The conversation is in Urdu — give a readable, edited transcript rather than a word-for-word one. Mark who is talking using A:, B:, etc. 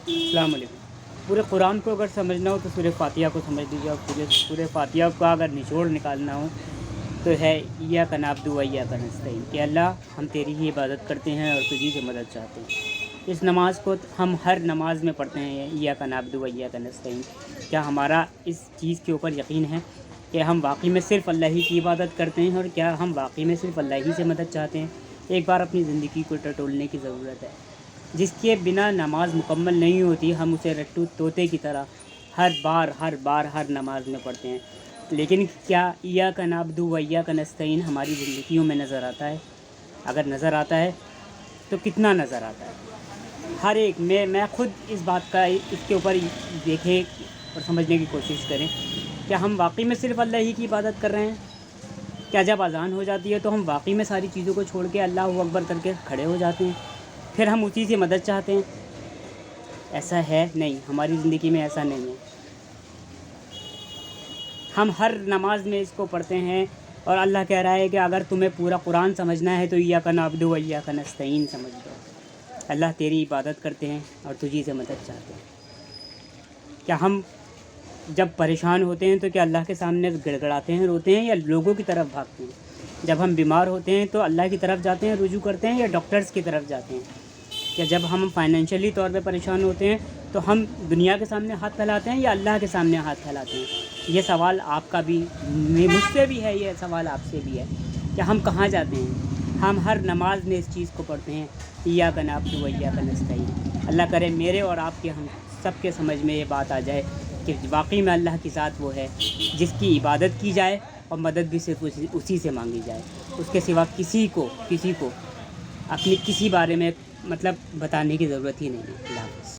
A: السلام علیکم۔ پورے قرآن کو اگر سمجھنا ہو تو سورہ فاتحہ کو سمجھ لیجیے، اور سورہ فاتحہ کا اگر نچوڑ نکالنا ہو تو ہے ایاک نعبد و ایاک نستعین، کہ اللہ ہم تیری ہی عبادت کرتے ہیں اور تجھی سے مدد چاہتے ہیں۔ اس نماز کو ہم ہر نماز میں پڑھتے ہیں، ایاک نعبد و ایاک نستعین۔ کیا ہمارا اس چیز کے اوپر یقین ہے کہ ہم واقعی میں صرف اللہ ہی کی عبادت کرتے ہیں، اور کیا ہم واقعی میں صرف اللہ ہی سے مدد چاہتے ہیں؟ ایک بار اپنی زندگی کو ٹٹولنے کی ضرورت ہے۔ جس کے بنا نماز مکمل نہیں ہوتی، ہم اسے رٹو طوطے کی طرح ہر نماز میں پڑھتے ہیں، لیکن کیا ایاک نعبد و ایاک نستعین ہماری زندگیوں میں نظر آتا ہے؟ اگر نظر آتا ہے تو کتنا نظر آتا ہے؟ ہر ایک میں خود اس بات کا اس کے اوپر دیکھیں اور سمجھنے کی کوشش کریں، کیا ہم واقعی میں صرف اللہ ہی کی عبادت کر رہے ہیں؟ کیا جب اذان ہو جاتی ہے تو ہم واقعی میں ساری چیزوں کو چھوڑ کے اللہ اکبر کر کے کھڑے ہو جاتے ہیں، پھر ہم اسی سے مدد چاہتے ہیں؟ ایسا ہے نہیں، ہماری زندگی میں ایسا نہیں ہے۔ ہم ہر نماز میں اس کو پڑھتے ہیں، اور اللہ کہہ رہا ہے کہ اگر تمہیں پورا قرآن سمجھنا ہے تو ایاک نعبد و ایاک نستعین سمجھ لو۔ اللہ تیری عبادت کرتے ہیں اور تجھی سے مدد چاہتے ہیں۔ کیا ہم جب پریشان ہوتے ہیں تو کیا اللہ کے سامنے گڑ گڑاتے ہیں، روتے ہیں، یا لوگوں کی طرف بھاگتے ہیں؟ جب ہم بیمار ہوتے ہیں تو اللہ کی طرف جاتے ہیں، رجوع کرتے ہیں، یا ڈاکٹرز کی طرف جاتے ہیں؟ کہ جب ہم فائنینشلی طور پہ پریشان ہوتے ہیں تو ہم دنیا کے سامنے ہاتھ پھیلاتے ہیں، یا اللہ کے سامنے ہاتھ پھیلاتے ہیں؟ یہ سوال آپ کا بھی، مجھ سے بھی ہے، یہ سوال آپ سے بھی ہے کہ ہم کہاں جاتے ہیں؟ ہم ہر نماز میں اس چیز کو پڑھتے ہیں، ایاک نعبد و ایاک نستعین۔ اللہ کرے میرے اور آپ کے، ہم سب کے سمجھ میں یہ بات آ جائے کہ واقعی میں اللہ کی ذات وہ ہے جس کی عبادت کی جائے اور مدد بھی صرف اسی سے مانگی جائے، اس کے سوا کسی کو اپنی کسی بارے میں بتانے کی ضرورت ہی نہیں ہے۔ اللہ حافظ۔